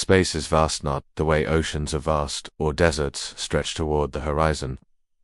Space is vast, not the way oceans are vast or deserts stretch toward the horizon,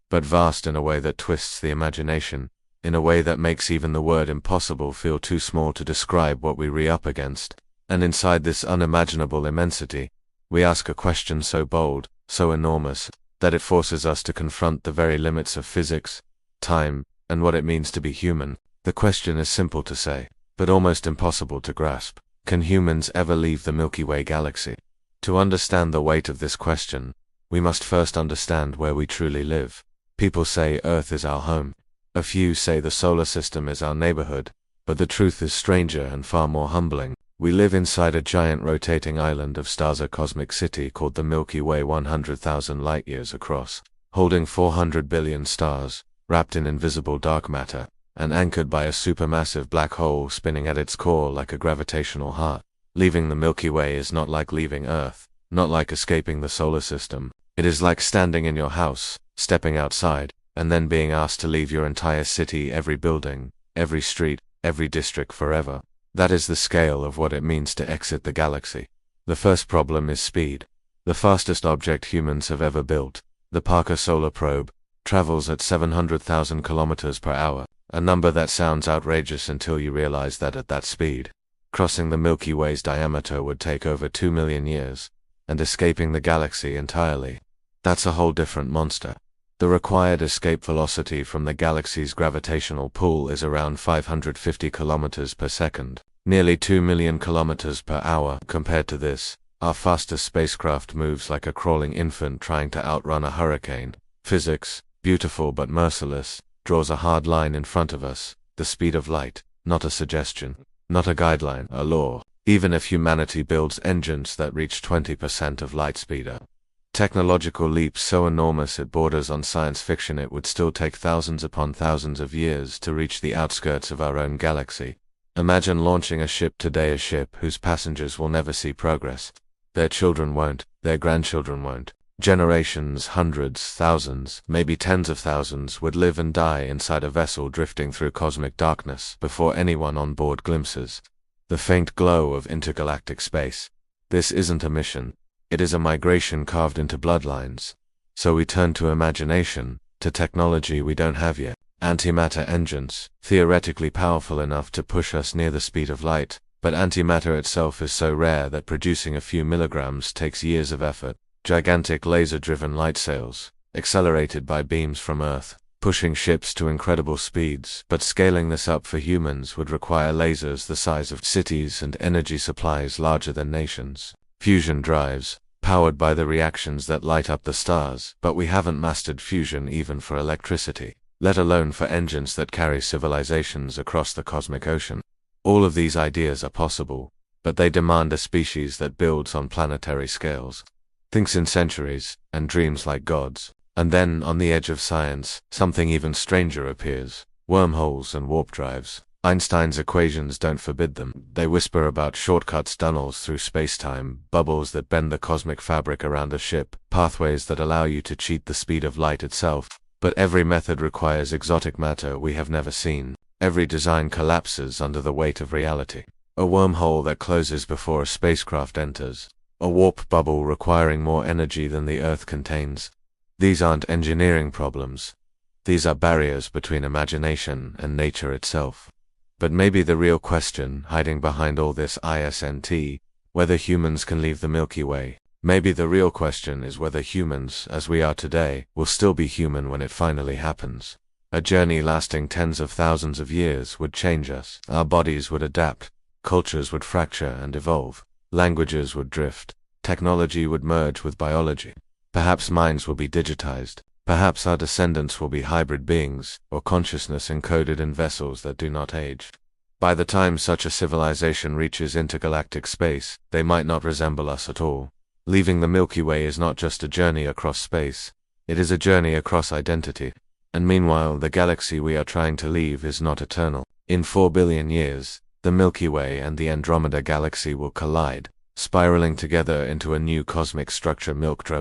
but vast in a way that twists the imagination, in a way that makes even the word impossible feel too small to describe what we re-up against. And inside this unimaginable immensity, we ask a question so bold, so enormous, that it forces us to confront the very limits of physics, time, and what it means to be human. The question is simple to say, but almost impossible to grasp. Can humans ever leave the Milky Way galaxy? To understand the weight of this question, we must first understand where we truly live. People say Earth is our home. A few say the solar system is our neighborhood, but the truth is stranger and far more humbling. We live inside a giant rotating island of stars, a cosmic city called the Milky Way, 100,000 light-years across, holding 400 billion stars, wrapped in invisible dark matter, and anchored by a supermassive black hole spinning at its core like a gravitational heart. Leaving the Milky Way is not like leaving Earth, not like escaping the solar system. It is like standing in your house, stepping outside, and then being asked to leave your entire city, every building, every street, every district forever. That is the scale of what it means to exit the galaxy. The first problem is speed. The fastest object humans have ever built, the Parker Solar Probe, travels at 700,000 kilometers per hour, a number that sounds outrageous until you realize that at that speed, crossing the Milky Way's diameter would take over 2 million years, and escaping the galaxy entirely. That's a whole different monster. The required escape velocity from the galaxy's gravitational pull is around 550 kilometers per second, nearly 2 million kilometers per hour. Compared to this, our fastest spacecraft moves like a crawling infant trying to outrun a hurricane. Physics, beautiful but merciless, draws a hard line in front of us, the speed of light, not a suggestion, not a guideline, a law, even if humanity builds engines that reach 20% of light speed. Technological leaps so enormous it borders on science fiction, it would still take thousands upon thousands of years to reach the outskirts of our own galaxy. Imagine launching a ship today, a ship whose passengers will never see progress. Their children won't, their grandchildren won't. Generations, hundreds, thousands, maybe tens of thousands would live and die inside a vessel drifting through cosmic darkness before anyone on board glimpses the faint glow of intergalactic space. This isn't a mission. It is a migration carved into bloodlines. So we turn to imagination, to technology we don't have yet. Antimatter engines, theoretically powerful enough to push us near the speed of light, but antimatter itself is so rare that producing a few milligrams takes years of effort. Gigantic laser-driven light sails, accelerated by beams from Earth, pushing ships to incredible speeds, but scaling this up for humans would require lasers the size of cities and energy supplies larger than nations. Fusion drives, powered by the reactions that light up the stars, but we haven't mastered fusion even for electricity, let alone for engines that carry civilizations across the cosmic ocean. All of these ideas are possible, but they demand a species that builds on planetary scales, thinks in centuries, and dreams like gods. And then, on the edge of science, something even stranger appears: wormholes and warp drives. Einstein's equations don't forbid them. They whisper about shortcuts, tunnels through space-time, bubbles that bend the cosmic fabric around a ship, pathways that allow you to cheat the speed of light itself. But every method requires exotic matter we have never seen. Every design collapses under the weight of reality. A wormhole that closes before a spacecraft enters. A warp bubble requiring more energy than the Earth contains. These aren't engineering problems. These are barriers between imagination and nature itself. But maybe the real question, hiding behind all this ISNT, whether humans can leave the Milky Way, maybe the real question is whether humans, as we are today, will still be human when it finally happens. A journey lasting tens of thousands of years would change us. Our bodies would adapt, cultures would fracture and evolve, languages would drift, technology would merge with biology. Perhaps minds will be digitized. Perhaps our descendants will be hybrid beings, or consciousness encoded in vessels that do not age. By the time such a civilization reaches intergalactic space, they might not resemble us at all. Leaving the Milky Way is not just a journey across space, it is a journey across identity. And meanwhile, the galaxy we are trying to leave is not eternal. In 4 billion years, the Milky Way and the Andromeda galaxy will collide, spiraling together into a new cosmic structure, Milky.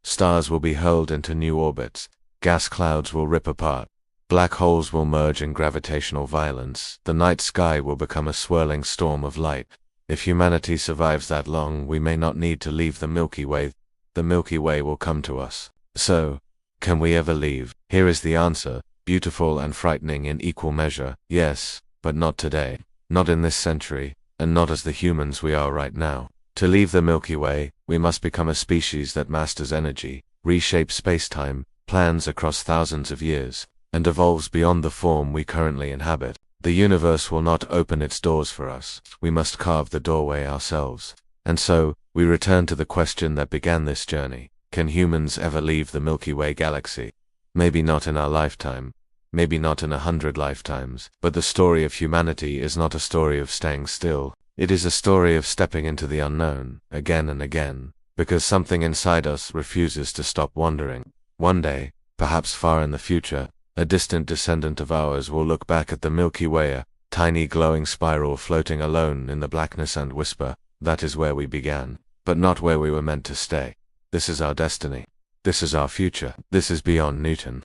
Stars will be hurled into new orbits, gas clouds will rip apart, black holes will merge in gravitational violence, the night sky will become a swirling storm of light. If humanity survives that long, we may not need to leave the Milky Way. The Milky Way will come to us. So, can we ever leave? Here is the answer, beautiful and frightening in equal measure. Yes, but not today. Not in this century, and not as the humans we are right now. To leave the Milky Way, we must become a species that masters energy, reshapes space-time, plans across thousands of years, and evolves beyond the form we currently inhabit. The universe will not open its doors for us. We must carve the doorway ourselves. And so, we return to the question that began this journey. Can humans ever leave the Milky Way galaxy? Maybe not in our lifetime. Maybe not in 100 lifetimes. But the story of humanity is not a story of staying still. It is a story of stepping into the unknown, again and again, because something inside us refuses to stop wandering. One day, perhaps far in the future, a distant descendant of ours will look back at the Milky Way, a tiny glowing spiral floating alone in the blackness, and whisper, "That is where we began, but not where we were meant to stay. This is our destiny. This is our future. This is beyond Newton."